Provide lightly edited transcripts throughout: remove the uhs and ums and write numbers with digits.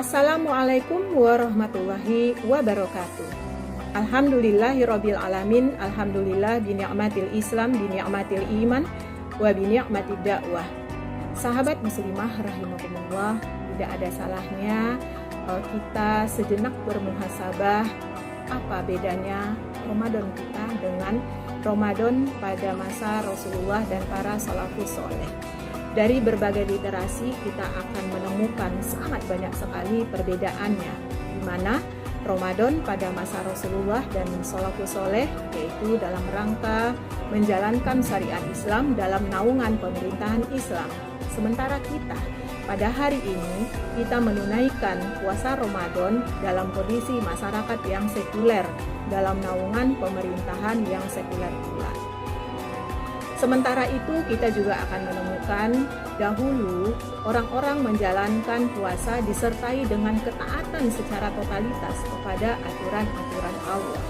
Assalamualaikum warahmatullahi wabarakatuh. Alhamdulillahirabbil alamin, alhamdulillah bi ni'matil Islam, bi ni'matil iman, wa bi ni'matid dakwah. Sahabat muslimah rahimakumullah, tidak ada salahnya kita sejenak bermuhasabah apa bedanya Ramadan kita dengan Ramadan pada masa Rasulullah dan para salafus soleh. Dari berbagai literasi kita akan menemukan sangat banyak sekali perbedaannya, di mana Ramadan pada masa Rasulullah dan salafus soleh yaitu dalam rangka menjalankan syariat Islam dalam naungan pemerintahan Islam. Sementara kita pada hari ini kita menunaikan puasa Ramadan dalam kondisi masyarakat yang sekuler dalam naungan pemerintahan yang sekuler pula. Sementara itu kita juga akan menemukan dahulu orang-orang menjalankan puasa disertai dengan ketaatan secara totalitas kepada aturan-aturan Allah.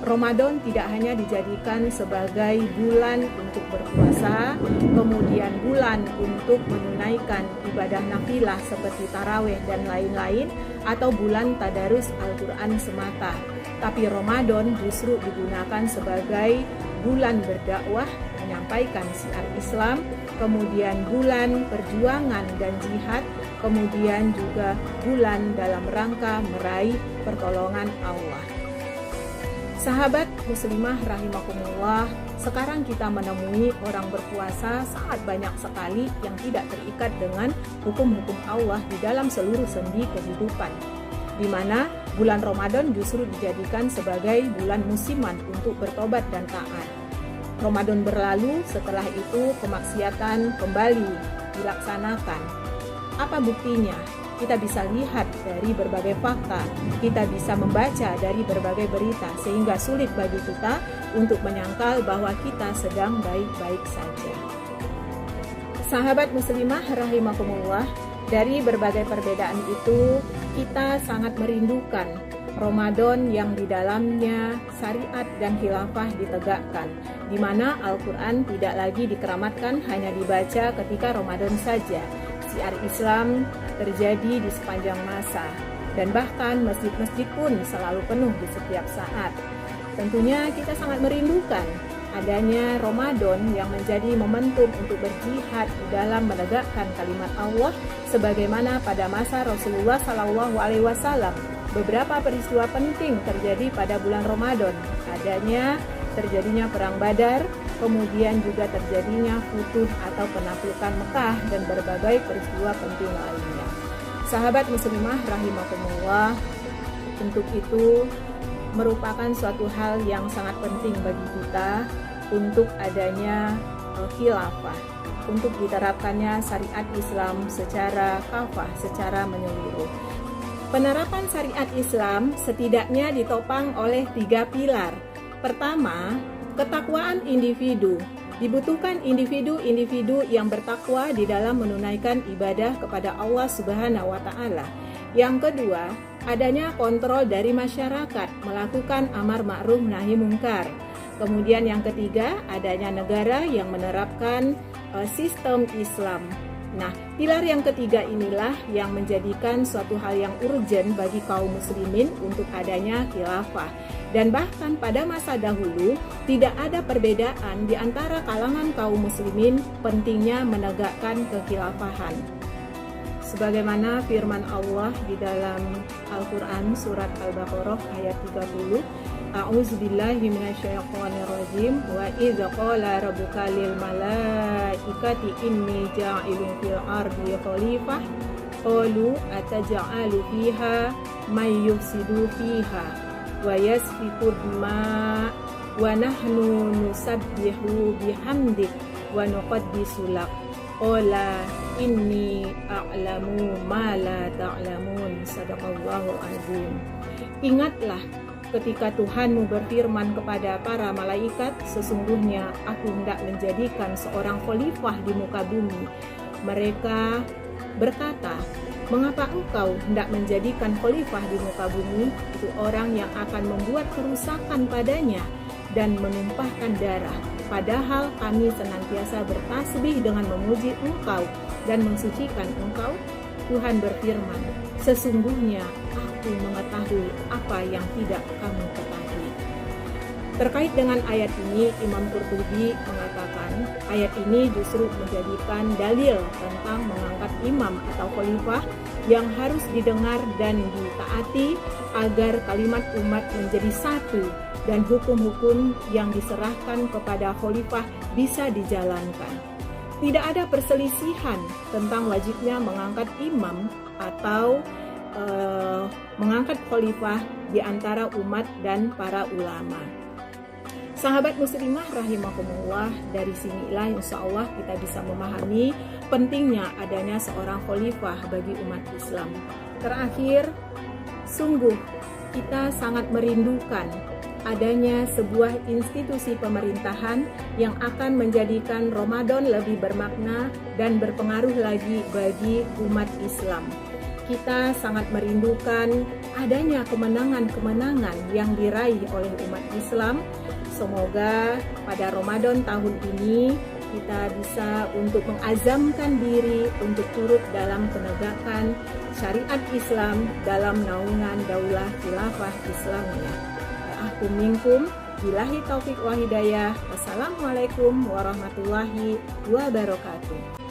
Ramadan tidak hanya dijadikan sebagai bulan untuk berpuasa, kemudian bulan untuk menunaikan ibadah nafilah seperti tarawih dan lain-lain, atau bulan tadarus Al-Quran semata. Tapi Ramadan justru digunakan sebagai bulan berdakwah, menyampaikan syiar Islam, kemudian bulan perjuangan dan jihad, kemudian juga bulan dalam rangka meraih pertolongan Allah. Sahabat muslimah rahimakumullah, sekarang kita menemui orang berpuasa sangat banyak sekali yang tidak terikat dengan hukum-hukum Allah di dalam seluruh sendi kehidupan, di mana bulan Ramadan justru dijadikan sebagai bulan musiman untuk bertobat dan taat. Ramadan berlalu, setelah itu kemaksiatan kembali dilaksanakan. Apa buktinya? Kita bisa lihat dari berbagai fakta, kita bisa membaca dari berbagai berita, sehingga sulit bagi kita untuk menyangkal bahwa kita sedang baik-baik saja. Sahabat muslimah rahimakumullah, dari berbagai perbedaan itu kita sangat merindukan Ramadan yang di dalamnya syariat dan khilafah ditegakkan, di mana Al-Quran tidak lagi dikeramatkan hanya dibaca ketika Ramadan saja. Syiar Islam terjadi di sepanjang masa, dan bahkan masjid-masjid pun selalu penuh di setiap saat. Tentunya kita sangat merindukan adanya Ramadan yang menjadi momentum untuk berjihad di dalam menegakkan kalimat Allah, sebagaimana pada masa Rasulullah SAW. Beberapa peristiwa penting terjadi pada bulan Ramadan, terjadinya perang Badar, kemudian juga terjadinya Futuh atau penaklukan Mekah, dan berbagai peristiwa penting lainnya. Sahabat muslimah rahimakumullah, untuk itu merupakan suatu hal yang sangat penting bagi kita untuk adanya khilafah, untuk diterapkannya syariat Islam secara kafah, secara menyeluruh. Penerapan syariat Islam setidaknya ditopang oleh 3 pilar. Pertama, ketakwaan individu. Dibutuhkan individu-individu yang bertakwa di dalam menunaikan ibadah kepada Allah Subhanahu wa Ta'ala. Yang kedua, adanya kontrol dari masyarakat melakukan amar ma'ruf nahi mungkar. Kemudian yang ketiga, adanya negara yang menerapkan sistem Islam. Nah, pilar yang ketiga inilah yang menjadikan suatu hal yang urgen bagi kaum muslimin untuk adanya khilafah. Dan bahkan pada masa dahulu tidak ada perbedaan di antara kalangan kaum muslimin pentingnya menegakkan kekhilafahan. Sebagaimana firman Allah di dalam Al-Quran surat Al-Baqarah ayat 30, A'udzubillahi minasyaitonirrajim, wa idza qala rabbuka lil malaikati inni ja'ilun fil ardi khalifah qalu ataj'alu fiha may yufsidu fiha wa yasfiku dima wa nahnu nusabbihu bihamdik wa nuqaddisu lak qala inni a'lamu ma la ta'lamun. Sadaqallahu azim. Ingatlah ketika Tuhanmu berfirman kepada para malaikat, sesungguhnya aku hendak menjadikan seorang khalifah di muka bumi. Mereka berkata, mengapa engkau hendak menjadikan khalifah di muka bumi? Itu orang yang akan membuat kerusakan padanya dan menumpahkan darah. Padahal kami senantiasa bertasbih dengan memuji engkau dan mensucikan engkau. Tuhan berfirman, Sesungguhnya aku mengetahui apa yang tidak kamu ketahui. Terkait dengan ayat ini, Imam Qurtubi mengatakan ayat ini justru menjadikan dalil tentang mengangkat imam atau khalifah yang harus didengar dan ditaati agar kalimat umat menjadi satu dan hukum-hukum yang diserahkan kepada khalifah bisa dijalankan. Tidak ada perselisihan tentang wajibnya mengangkat imam atau mengangkat khalifah di antara umat dan para ulama. Sahabat muslimah rahimakumullah, dari sinilah insya Allah kita bisa memahami pentingnya adanya seorang khalifah bagi umat Islam. Terakhir, sungguh kita sangat merindukan adanya sebuah institusi pemerintahan yang akan menjadikan Ramadan lebih bermakna dan berpengaruh lagi bagi umat Islam. Kita sangat merindukan adanya kemenangan-kemenangan yang diraih oleh umat Islam. Semoga pada Ramadan tahun ini kita bisa untuk mengazamkan diri untuk turut dalam penegakan syariat Islam dalam naungan daulah khilafah Islamiyah. Akum minkum, billahi taufiq wa hidayah. Wassalamualaikum warahmatullahi wabarakatuh.